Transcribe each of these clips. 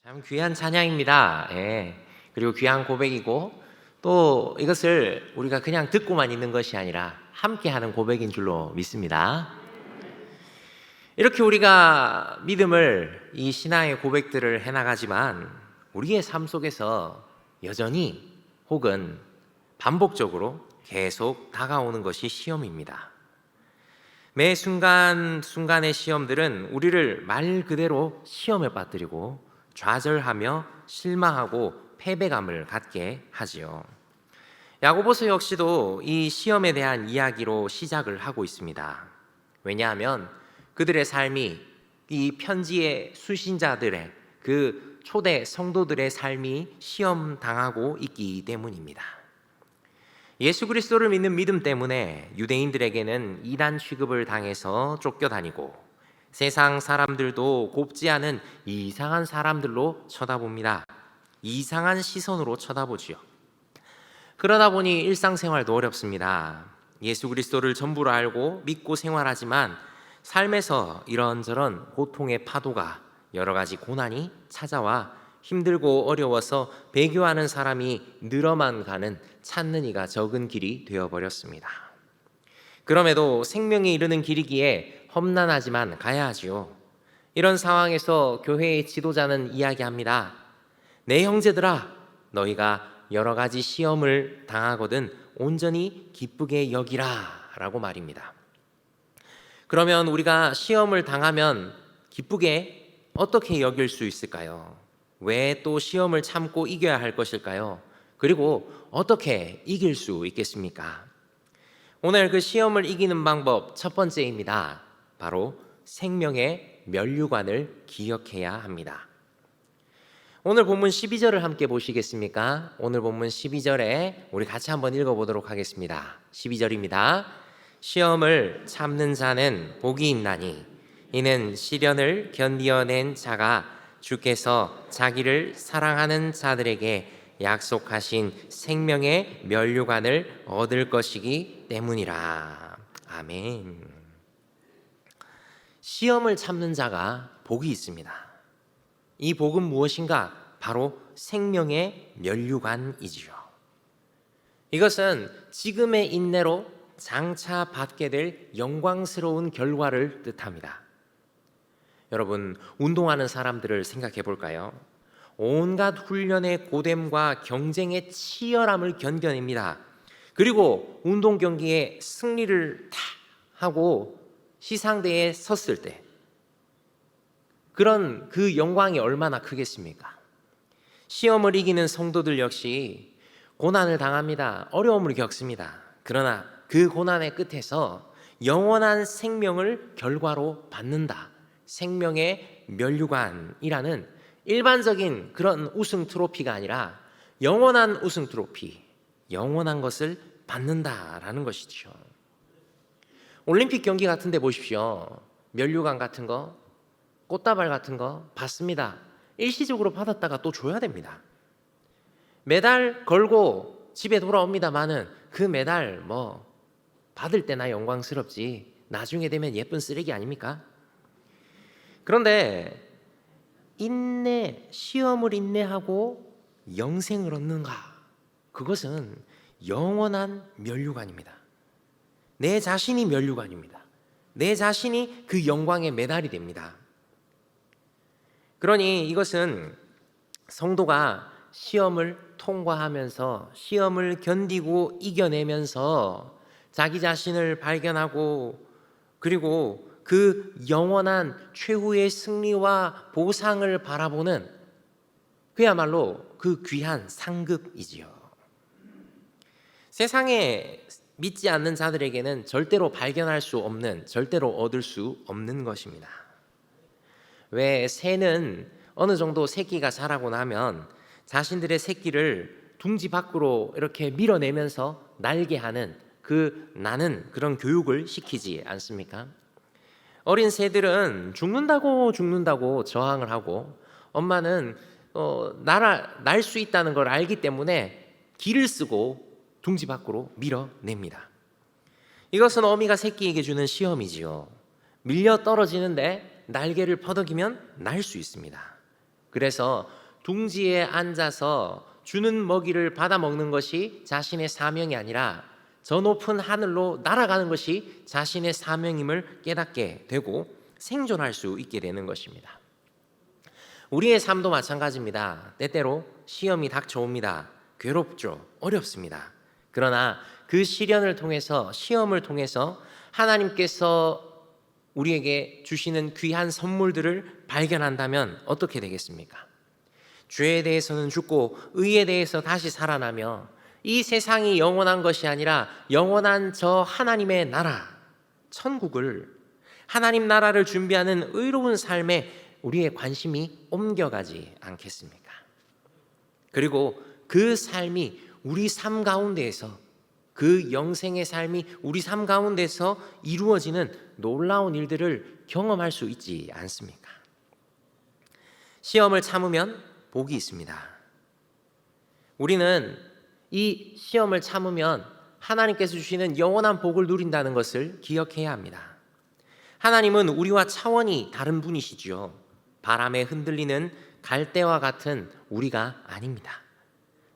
참 귀한 찬양입니다. 예. 그리고 귀한 고백이고 또 이것을 우리가 그냥 듣고만 있는 것이 아니라 함께하는 고백인 줄로 믿습니다. 이렇게 우리가 믿음을 이 신앙의 고백들을 해나가지만 우리의 삶 속에서 여전히 혹은 반복적으로 계속 다가오는 것이 시험입니다. 매 순간순간의 시험들은 우리를 말 그대로 시험에 빠뜨리고 좌절하며 실망하고 패배감을 갖게 하지요. 야고보서 역시도 이 시험에 대한 이야기로 시작을 하고 있습니다. 왜냐하면 그들의 삶이 이 편지의 수신자들의 그 초대 성도들의 삶이 시험 당하고 있기 때문입니다. 예수 그리스도를 믿는 믿음 때문에 유대인들에게는 이단 취급을 당해서 쫓겨다니고 세상 사람들도 곱지 않은 이상한 사람들로 쳐다봅니다. 이상한 시선으로 쳐다보지요. 그러다 보니 일상생활도 어렵습니다. 예수 그리스도를 전부로 알고 믿고 생활하지만 삶에서 이런저런 고통의 파도가 여러 가지 고난이 찾아와 힘들고 어려워서 배교하는 사람이 늘어만 가는 찾는 이가 적은 길이 되어버렸습니다. 그럼에도 생명에 이르는 길이기에 험난하지만 가야 하지요. 이런 상황에서 교회의 지도자는 이야기합니다. 내 형제들아, 너희가 여러 가지 시험을 당하거든 온전히 기쁘게 여기라 라고 말입니다. 그러면 우리가 시험을 당하면 기쁘게 어떻게 여길 수 있을까요? 왜 또 시험을 참고 이겨야 할 것일까요? 그리고 어떻게 이길 수 있겠습니까? 오늘 그 시험을 이기는 방법 첫 번째입니다. 바로 생명의 면류관을 기억해야 합니다. 오늘 본문 12절을 함께 보시겠습니까? 오늘 본문 12절에 우리 같이 한번 읽어보도록 하겠습니다. 12절입니다. 시험을 참는 자는 복이 있나니 이는 시련을 견디어낸 자가 주께서 자기를 사랑하는 자들에게 약속하신 생명의 면류관을 얻을 것이기 때문이라. 아멘. 시험을 참는 자가 복이 있습니다. 이 복은 무엇인가? 바로 생명의 면류관이지요. 이것은 지금의 인내로 장차 받게 될 영광스러운 결과를 뜻합니다. 여러분, 운동하는 사람들을 생각해 볼까요? 온갖 훈련의 고됨과 경쟁의 치열함을 견뎌냅니다. 그리고 운동 경기에 승리를 다 하고 시상대에 섰을 때 그런 그 영광이 얼마나 크겠습니까? 시험을 이기는 성도들 역시 고난을 당합니다. 어려움을 겪습니다. 그러나 그 고난의 끝에서 영원한 생명을 결과로 받는다. 생명의 면류관이라는 일반적인 그런 우승 트로피가 아니라 영원한 우승 트로피, 영원한 것을 받는다라는 것이죠. 올림픽 경기 같은 데 보십시오. 면류관 같은 거, 꽃다발 같은 거 받습니다. 일시적으로 받았다가 또 줘야 됩니다. 메달 걸고 집에 돌아옵니다마는 그 메달 받을 때나 영광스럽지 나중에 되면 예쁜 쓰레기 아닙니까? 그런데 시험을 인내하고 영생을 얻는가? 그것은 영원한 면류관입니다. 내 자신이 면류관입니다. 내 자신이 그 영광의 메달이 됩니다. 그러니 이것은 성도가 시험을 통과하면서 시험을 견디고 이겨내면서 자기 자신을 발견하고 그리고 그 영원한 최후의 승리와 보상을 바라보는 그야말로 그 귀한 상급이지요. 세상에 믿지 않는 자들에게는 절대로 발견할 수 없는, 절대로 얻을 수 없는 것입니다. 왜 새는 어느 정도 새끼가 자라고 나면 자신들의 새끼를 둥지 밖으로 이렇게 밀어내면서 날게 하는 나는 그런 교육을 시키지 않습니까? 어린 새들은 죽는다고 저항을 하고 엄마는 날 수 있다는 걸 알기 때문에 기를 쓰고 둥지 밖으로 밀어냅니다. 이것은 어미가 새끼에게 주는 시험이지요. 밀려 떨어지는데 날개를 퍼덕이면 날 수 있습니다. 그래서 둥지에 앉아서 주는 먹이를 받아 먹는 것이 자신의 사명이 아니라 저 높은 하늘로 날아가는 것이 자신의 사명임을 깨닫게 되고 생존할 수 있게 되는 것입니다. 우리의 삶도 마찬가지입니다. 때때로 시험이 닥쳐옵니다. 괴롭죠. 어렵습니다. 그러나 그 시련을 통해서, 시험을 통해서 하나님께서 우리에게 주시는 귀한 선물들을 발견한다면 어떻게 되겠습니까? 죄에 대해서는 죽고 의에 대해서 다시 살아나며 이 세상이 영원한 것이 아니라 영원한 저 하나님의 나라, 천국을, 하나님 나라를 준비하는 의로운 삶에 우리의 관심이 옮겨가지 않겠습니까? 그리고 그 삶이 우리 삶 가운데에서, 그 영생의 삶이 우리 삶 가운데서 이루어지는 놀라운 일들을 경험할 수 있지 않습니까? 시험을 참으면 복이 있습니다. 우리는 이 시험을 참으면 하나님께서 주시는 영원한 복을 누린다는 것을 기억해야 합니다. 하나님은 우리와 차원이 다른 분이시지요. 바람에 흔들리는 갈대와 같은 우리가 아닙니다.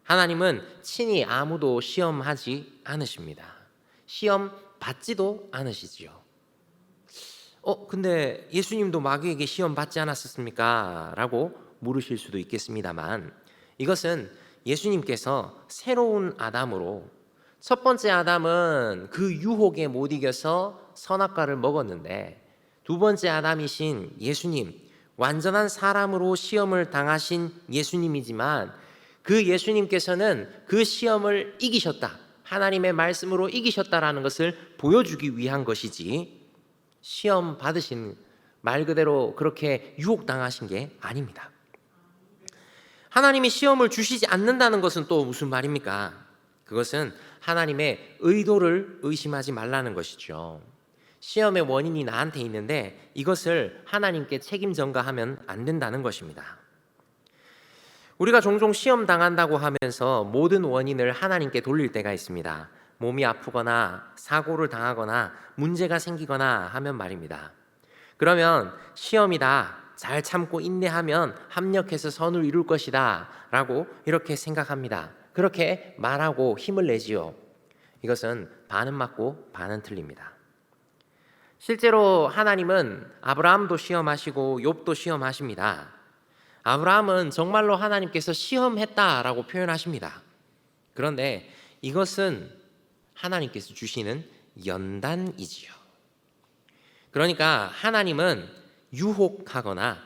하나님은 친히 아무도 시험하지 않으십니다. 시험 받지도 않으시지요. 근데 예수님도 마귀에게 시험 받지 않았었습니까? 라고 물으실 수도 있겠습니다만, 이것은 예수님께서 새로운 아담으로, 첫 번째 아담은 그 유혹에 못 이겨서 선악과를 먹었는데, 두 번째 아담이신 예수님, 완전한 사람으로 시험을 당하신 예수님이지만 그 예수님께서는 그 시험을 이기셨다, 하나님의 말씀으로 이기셨다라는 것을 보여주기 위한 것이지, 시험 받으신, 말 그대로 그렇게 유혹당하신 게 아닙니다. 하나님이 시험을 주시지 않는다는 것은 또 무슨 말입니까? 그것은 하나님의 의도를 의심하지 말라는 것이죠. 시험의 원인이 나한테 있는데 이것을 하나님께 책임 전가하면 안 된다는 것입니다. 우리가 종종 시험 당한다고 하면서 모든 원인을 하나님께 돌릴 때가 있습니다. 몸이 아프거나 사고를 당하거나 문제가 생기거나 하면 말입니다. 그러면 시험이다, 잘 참고 인내하면 합력해서 선을 이룰 것이다 라고 이렇게 생각합니다. 그렇게 말하고 힘을 내지요. 이것은 반은 맞고 반은 틀립니다. 실제로 하나님은 아브라함도 시험하시고 욥도 시험하십니다. 아브라함은 정말로 하나님께서 시험했다라고 표현하십니다. 그런데 이것은 하나님께서 주시는 연단이지요. 그러니까 하나님은 유혹하거나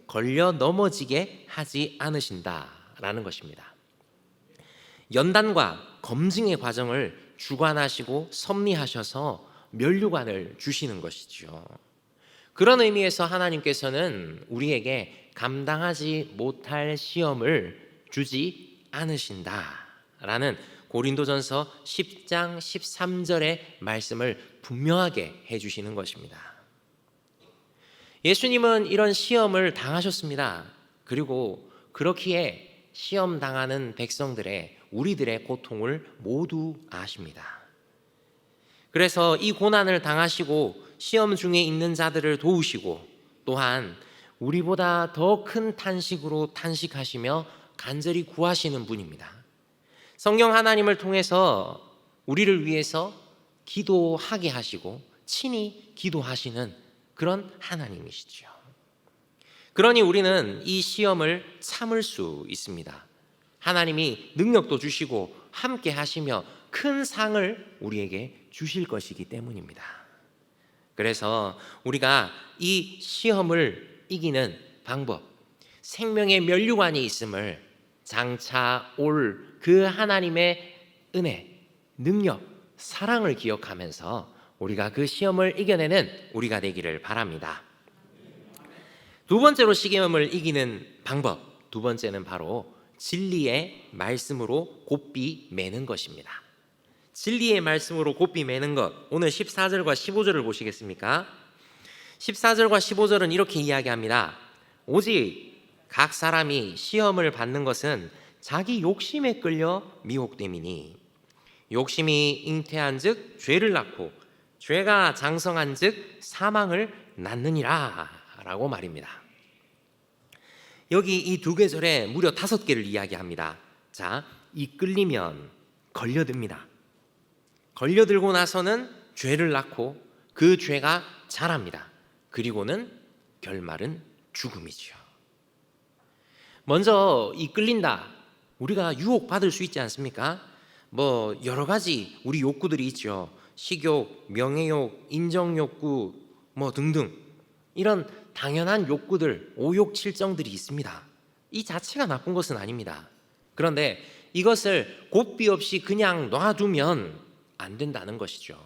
걸려 넘어지게 하지 않으신다라는 것입니다. 연단과 검증의 과정을 주관하시고 섭리하셔서 면류관을 주시는 것이죠. 그런 의미에서 하나님께서는 우리에게 감당하지 못할 시험을 주지 않으신다라는 고린도전서 10장 13절의 말씀을 분명하게 해주시는 것입니다. 예수님은 이런 시험을 당하셨습니다. 그리고 그렇기에 시험 당하는 백성들의, 우리들의 고통을 모두 아십니다. 그래서 이 고난을 당하시고 시험 중에 있는 자들을 도우시고, 또한 우리보다 더 큰 탄식으로 탄식하시며 간절히 구하시는 분입니다. 성령 하나님을 통해서 우리를 위해서 기도하게 하시고 친히 기도하시는 그런 하나님이시죠. 그러니 우리는 이 시험을 참을 수 있습니다. 하나님이 능력도 주시고 함께 하시며 큰 상을 우리에게 주실 것이기 때문입니다. 그래서 우리가 이 시험을 이기는 방법, 생명의 면류관이 있음을 장차 올 그 하나님의 은혜, 능력, 사랑을 기억하면서 우리가 그 시험을 이겨내는 우리가 되기를 바랍니다. 두 번째로 시험을 이기는 방법, 두 번째는 바로 진리의 말씀으로 곱비 매는 것입니다. 진리의 말씀으로 곱비 매는 것, 오늘 14절과 15절을 보시겠습니까? 14절과 15절은 이렇게 이야기합니다. 오직 각 사람이 시험을 받는 것은 자기 욕심에 끌려 미혹됨이니, 욕심이 잉태한 즉 죄를 낳고 죄가 장성한 즉 사망을 낳느니라 라고 말입니다. 여기 이 두 계절에 무려 5개를 이야기합니다. 자, 이끌리면 걸려듭니다. 걸려들고 나서는 죄를 낳고 그 죄가 자랍니다. 그리고는 결말은 죽음이지요. 먼저 이끌린다. 우리가 유혹받을 수 있지 않습니까? 뭐 여러 가지 우리 욕구들이 있죠. 식욕, 명예욕, 인정욕구 뭐 등등 이런 당연한 욕구들, 오욕칠정들이 있습니다. 이 자체가 나쁜 것은 아닙니다. 그런데 이것을 곱비 없이 그냥 놔두면 안 된다는 것이죠.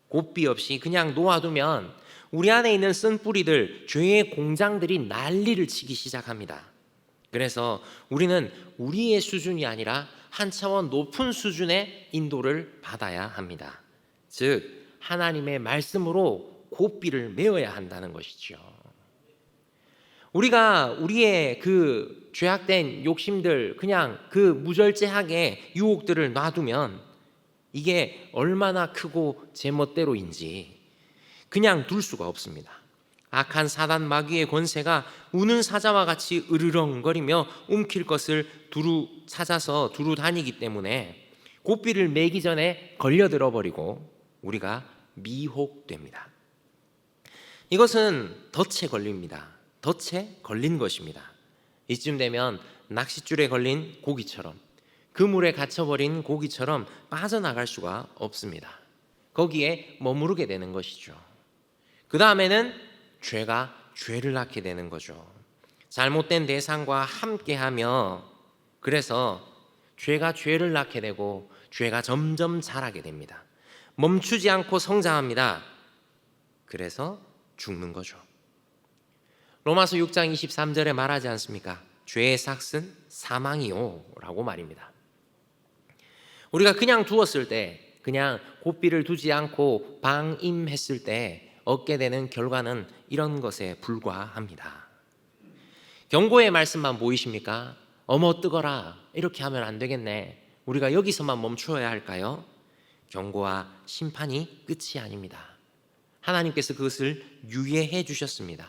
곱비 없이 그냥 놓아두면 우리 안에 있는 쓴뿌리들, 죄의 공장들이 난리를 치기 시작합니다. 그래서 우리는 우리의 수준이 아니라 한 차원 높은 수준의 인도를 받아야 합니다. 즉 하나님의 말씀으로 고삐를 메어야 한다는 것이죠. 우리가 우리의 그 죄악된 욕심들, 그냥 그 무절제하게 유혹들을 놔두면 이게 얼마나 크고 제멋대로인지 그냥 둘 수가 없습니다. 악한 사단 마귀의 권세가 우는 사자와 같이 으르렁거리며 움킬 것을 두루 찾아서 두루 다니기 때문에 고삐를 매기 전에 걸려들어 버리고 우리가 미혹됩니다. 이것은 덫에 걸립니다. 덫에 걸린 것입니다. 이쯤 되면 낚싯줄에 걸린 고기처럼, 그물에 갇혀버린 고기처럼 빠져나갈 수가 없습니다. 거기에 머무르게 되는 것이죠. 그 다음에는 죄가 죄를 낳게 되는 거죠. 잘못된 대상과 함께하며 그래서 죄가 죄를 낳게 되고 죄가 점점 자라게 됩니다. 멈추지 않고 성장합니다. 그래서 죽는 거죠. 로마서 6장 23절에 말하지 않습니까? 죄의 삭은 사망이요 라고 말입니다. 우리가 그냥 두었을 때, 그냥 고삐를 두지 않고 방임했을 때 얻게 되는 결과는 이런 것에 불과합니다. 경고의 말씀만 보이십니까? 어머 뜨거라, 이렇게 하면 안 되겠네. 우리가 여기서만 멈추어야 할까요? 경고와 심판이 끝이 아닙니다. 하나님께서 그것을 유예해 주셨습니다.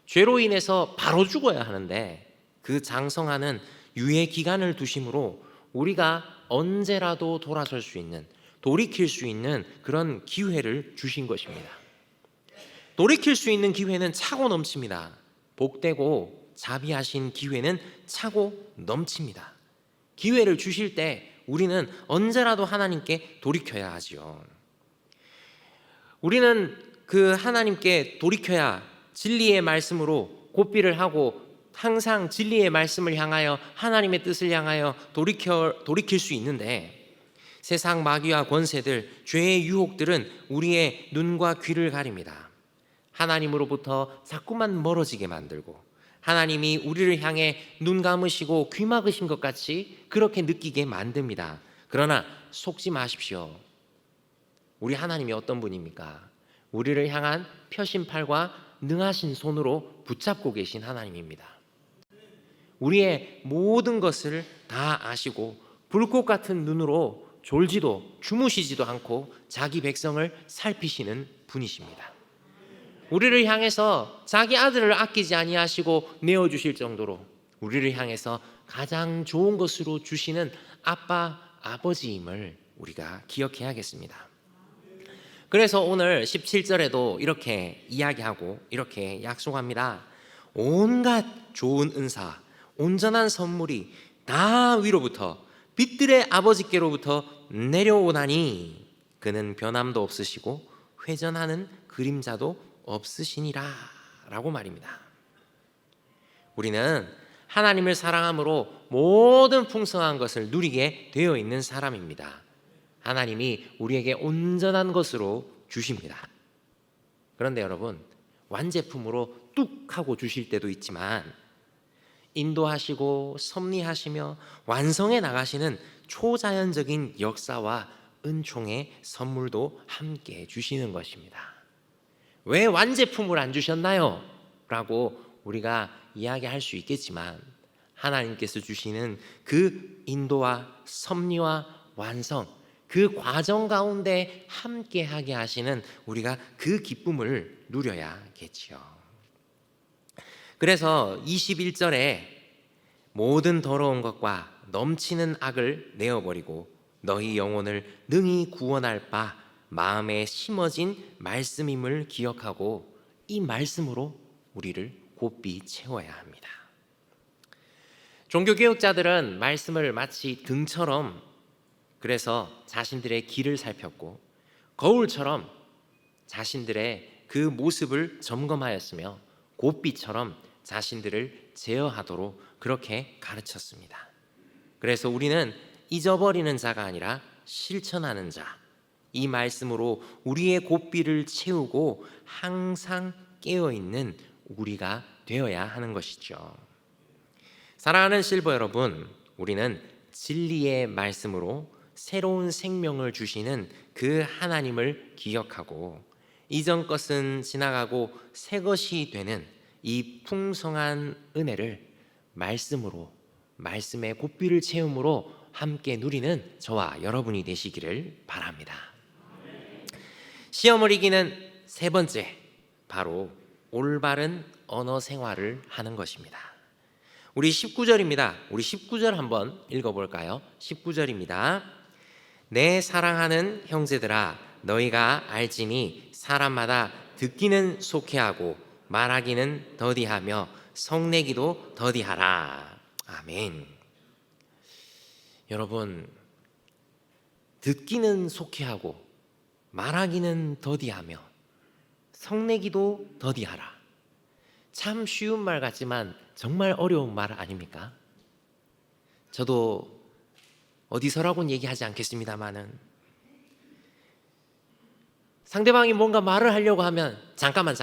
죄로 인해서 바로 죽어야 하는데 그 장성하는 유예 기간을 두심으로 우리가 언제라도 돌아설 수 있는, 돌이킬 수 있는 그런 기회를 주신 것입니다. 돌이킬 수 있는 기회는 차고 넘칩니다. 복되고 자비하신 기회는 차고 넘칩니다. 기회를 주실 때 우리는 언제라도 하나님께 돌이켜야 하지요. 우리는 그 하나님께 돌이켜야 진리의 말씀으로 고삐를 하고 항상 진리의 말씀을 향하여 하나님의 뜻을 향하여 돌이킬 수 있는데 세상 마귀와 권세들, 죄의 유혹들은 우리의 눈과 귀를 가립니다. 하나님으로부터 자꾸만 멀어지게 만들고 하나님이 우리를 향해 눈 감으시고 귀 막으신 것 같이 그렇게 느끼게 만듭니다. 그러나 속지 마십시오. 우리 하나님이 어떤 분입니까? 우리를 향한 펴신 팔과 능하신 손으로 붙잡고 계신 하나님입니다. 우리의 모든 것을 다 아시고 불꽃 같은 눈으로 졸지도 주무시지도 않고 자기 백성을 살피시는 분이십니다. 우리를 향해서 자기 아들을 아끼지 아니하시고 내어주실 정도로 우리를 향해서 가장 좋은 것으로 주시는 아빠, 아버지임을 우리가 기억해야겠습니다. 그래서 오늘 17절에도 이렇게 이야기하고 이렇게 약속합니다. 온갖 좋은 은사, 온전한 선물이 다 위로부터 빛들의 아버지께로부터 내려오나니 그는 변함도 없으시고 회전하는 그림자도 없으시니라 라고 말입니다. 우리는 하나님을 사랑함으로 모든 풍성한 것을 누리게 되어 있는 사람입니다. 하나님이 우리에게 온전한 것으로 주십니다. 그런데 여러분, 완제품으로 뚝 하고 주실 때도 있지만 인도하시고 섭리하시며 완성해 나가시는 초자연적인 역사와 은총의 선물도 함께 주시는 것입니다. 왜 완제품을 안 주셨나요? 라고 우리가 이야기할 수 있겠지만 하나님께서 주시는 그 인도와 섭리와 완성, 그 과정 가운데 함께하게 하시는 우리가 그 기쁨을 누려야겠지요. 그래서 21절에 모든 더러운 것과 넘치는 악을 내어버리고 너희 영혼을 능히 구원할 바 마음에 심어진 말씀임을 기억하고 이 말씀으로 우리를 곱비 채워야 합니다. 종교개혁자들은 말씀을 마치 등처럼 그래서 자신들의 길을 살폈고 거울처럼 자신들의 그 모습을 점검하였으며 곱비처럼 자신들을 제어하도록 그렇게 가르쳤습니다. 그래서 우리는 잊어버리는 자가 아니라 실천하는 자, 이 말씀으로 우리의 곱비를 채우고 항상 깨어있는 우리가 되어야 하는 것이죠. 사랑하는 실버 여러분, 우리는 진리의 말씀으로 새로운 생명을 주시는 그 하나님을 기억하고 이전 것은 지나가고 새 것이 되는 이 풍성한 은혜를 말씀으로, 말씀의 곱비를 채움으로 함께 누리는 저와 여러분이 되시기를 바랍니다. 시험을 이기는 세 번째, 바로 올바른 언어 생활을 하는 것입니다. 우리 19절입니다. 우리 19절 한번 읽어볼까요? 19절입니다. 내 사랑하는 형제들아, 너희가 알지니 사람마다 듣기는 속해하고 말하기는 더디하며 성내기도 더디하라. 아멘. 여러분, 듣기는 속해하고 말하기는 더디하며 성내기도 더디하라. 참 쉬운 말 같지만 정말 어려운 말 아닙니까? 저도 어디서라고는 얘기하지 않겠습니다만은 상대방이 뭔가 말을 하려고 하면 잠깐만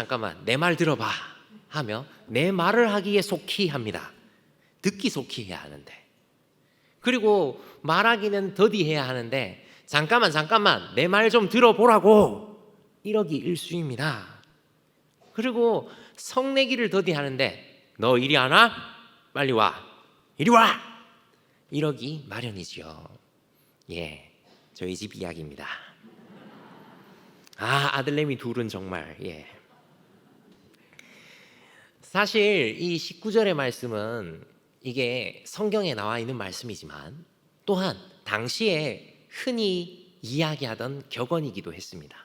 내 말 들어봐 하며 내 말을 하기에 속히 합니다. 듣기 속히 해야 하는데, 그리고 말하기는 더디해야 하는데 잠깐만 내 말 좀 들어보라고 이러기 일쑤입니다. 그리고 성내기를 더디하는데 너 이리 안 와? 빨리 와, 이리 와, 이러기 마련이지요. 예, 저희 집 이야기입니다. 아들내미 둘은 정말 사실 이 19절의 말씀은 이게 성경에 나와 있는 말씀이지만 또한 당시에 흔히 이야기하던 격언이기도 했습니다.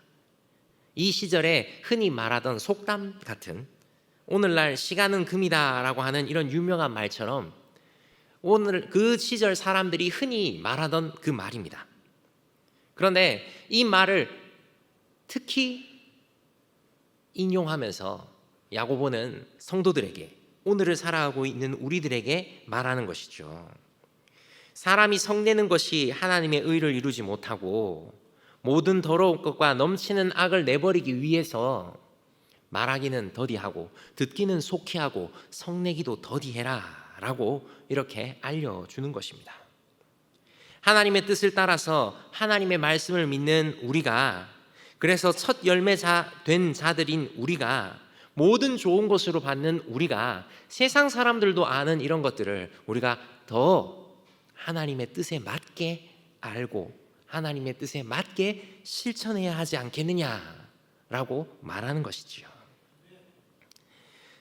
이 시절에 흔히 말하던 속담 같은, 오늘날 시간은 금이다 라고 하는 이런 유명한 말처럼 오늘 그 시절 사람들이 흔히 말하던 그 말입니다. 그런데 이 말을 특히 인용하면서 야고보는 성도들에게, 오늘을 살아가고 있는 우리들에게 말하는 것이죠. 사람이 성내는 것이 하나님의 의를 이루지 못하고 모든 더러운 것과 넘치는 악을 내버리기 위해서 말하기는 더디하고 듣기는 속히하고 성내기도 더디해라 라고 이렇게 알려주는 것입니다. 하나님의 뜻을 따라서 하나님의 말씀을 믿는 우리가, 그래서 첫 열매자 된 자들인 우리가, 모든 좋은 것으로 받는 우리가 세상 사람들도 아는 이런 것들을 우리가 더 하나님의 뜻에 맞게 알고 하나님의 뜻에 맞게 실천해야 하지 않겠느냐라고 말하는 것이지요.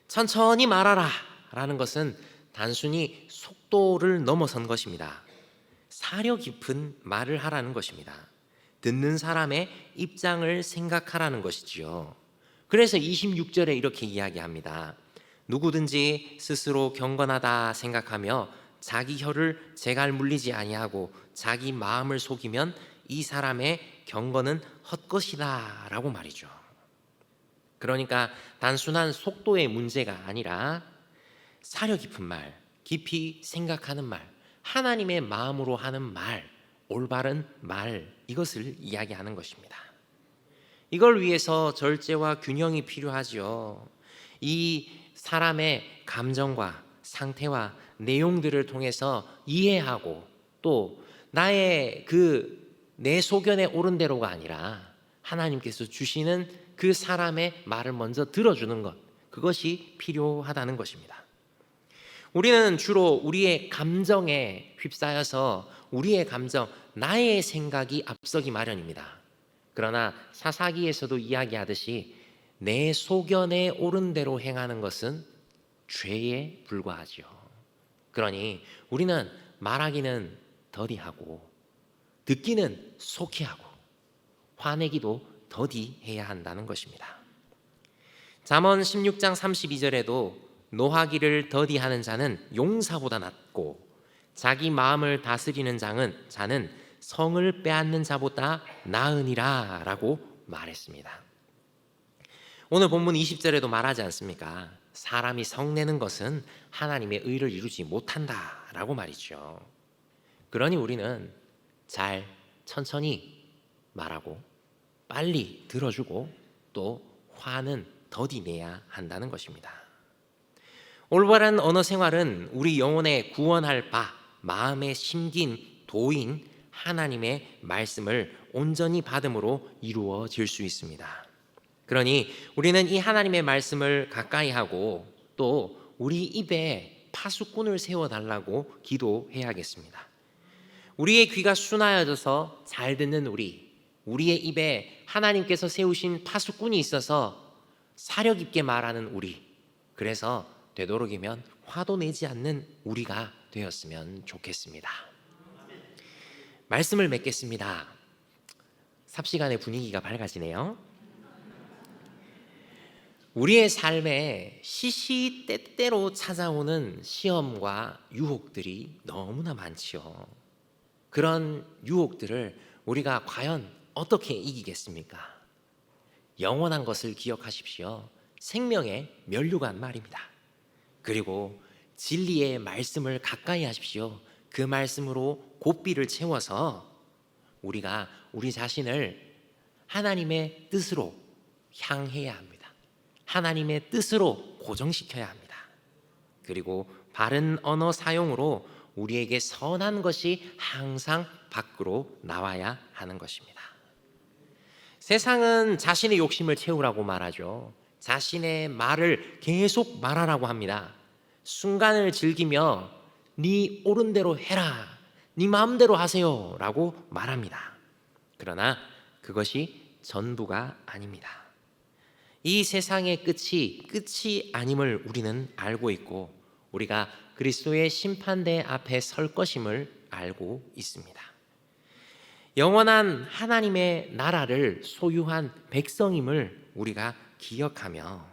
천천히 말하라 라는 것은 단순히 속도를 넘어선 것입니다. 사려 깊은 말을 하라는 것입니다. 듣는 사람의 입장을 생각하라는 것이지요. 그래서 26절에 이렇게 이야기합니다. 누구든지 스스로 경건하다 생각하며 자기 혀를 제갈 물리지 아니하고 자기 마음을 속이면 이 사람의 경건은 헛것이다 라고 말이죠. 그러니까 단순한 속도의 문제가 아니라 사려 깊은 말, 깊이 생각하는 말, 하나님의 마음으로 하는 말, 올바른 말, 이것을 이야기하는 것입니다. 이걸 위해서 절제와 균형이 필요하지요. 이 사람의 감정과 상태와 내용들을 통해서 이해하고 또 나의 내 소견에 옳은 대로가 아니라 하나님께서 주시는 그 사람의 말을 먼저 들어주는 것, 그것이 필요하다는 것입니다. 우리는 주로 우리의 감정에 휩싸여서 우리의 감정, 나의 생각이 앞서기 마련입니다. 그러나 사사기에서도 이야기하듯이 내 소견에 옳은 대로 행하는 것은 죄에 불과하지요. 그러니 우리는 말하기는 더디하고 듣기는 속히 하고 화내기도 더디해야 한다는 것입니다. 잠언 16장 32절에도 노하기를 더디하는 자는 용사보다 낫고 자기 마음을 다스리는 자는 성을 빼앗는 자보다 나으니라 라고 말했습니다. 오늘 본문 20절에도 말하지 않습니까? 사람이 성내는 것은 하나님의 의를 이루지 못한다 라고 말이죠. 그러니 우리는 천천히 말하고 빨리 들어주고 또 화는 더디내야 한다는 것입니다. 올바른 언어 생활은 우리 영혼에 구원할 바 마음에 심긴 도인 하나님의 말씀을 온전히 받음으로 이루어질 수 있습니다. 그러니 우리는 이 하나님의 말씀을 가까이 하고 또 우리 입에 파수꾼을 세워달라고 기도해야겠습니다. 우리의 귀가 순하여져서 잘 듣는 우리의 입에 하나님께서 세우신 파수꾼이 있어서 사력 있게 말하는 우리, 그래서 되도록이면 화도 내지 않는 우리가 되었으면 좋겠습니다. 말씀을 맺겠습니다. 삽시간에 분위기가 밝아지네요. 우리의 삶에 시시때때로 찾아오는 시험과 유혹들이 너무나 많지요. 그런 유혹들을 우리가 과연 어떻게 이기겠습니까? 영원한 것을 기억하십시오. 생명의 면류관 말입니다. 그리고 진리의 말씀을 가까이 하십시오. 그 말씀으로 고삐를 채워서 우리가 우리 자신을 하나님의 뜻으로 향해야 합니다. 하나님의 뜻으로 고정시켜야 합니다. 그리고 바른 언어 사용으로 우리에게 선한 것이 항상 밖으로 나와야 하는 것입니다. 세상은 자신의 욕심을 채우라고 말하죠. 자신의 말을 계속 말하라고 합니다. 순간을 즐기며 네 옳은 대로 해라, 네 마음대로 하세요 라고 말합니다. 그러나 그것이 전부가 아닙니다. 이 세상의 끝이 아님을 우리는 알고 있고 우리가 그리스도의 심판대 앞에 설 것임을 알고 있습니다. 영원한 하나님의 나라를 소유한 백성임을 우리가 기억하며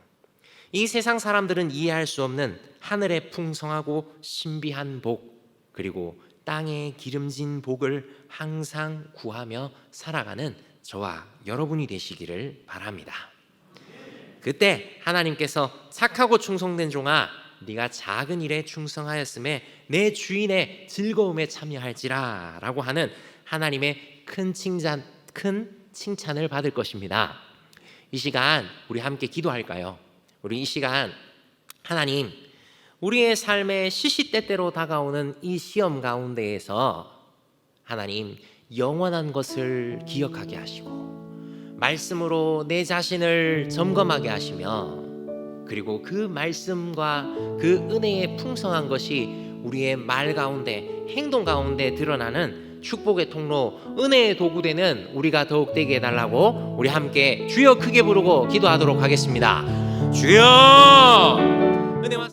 이 세상 사람들은 이해할 수 없는 하늘의 풍성하고 신비한 복, 그리고 땅의 기름진 복을 항상 구하며 살아가는 저와 여러분이 되시기를 바랍니다. 그때 하나님께서 착하고 충성된 종아, 네가 작은 일에 충성하였음에 내 주인의 즐거움에 참여할지라 라고 하는 하나님의 큰 칭찬을 받을 것입니다. 이 시간 우리 함께 기도할까요? 우리 이 시간 하나님, 우리의 삶에 시시때때로 다가오는 이 시험 가운데에서 하나님 영원한 것을 기억하게 하시고 말씀으로 내 자신을 점검하게 하시며 그리고 그 말씀과 그 은혜의 풍성한 것이 우리의 말 가운데 행동 가운데 드러나는 축복의 통로, 은혜의 도구 되는 우리가 더욱 되게 해달라고 우리 함께 주여 크게 부르고 기도하도록 하겠습니다. 주여! 은혜와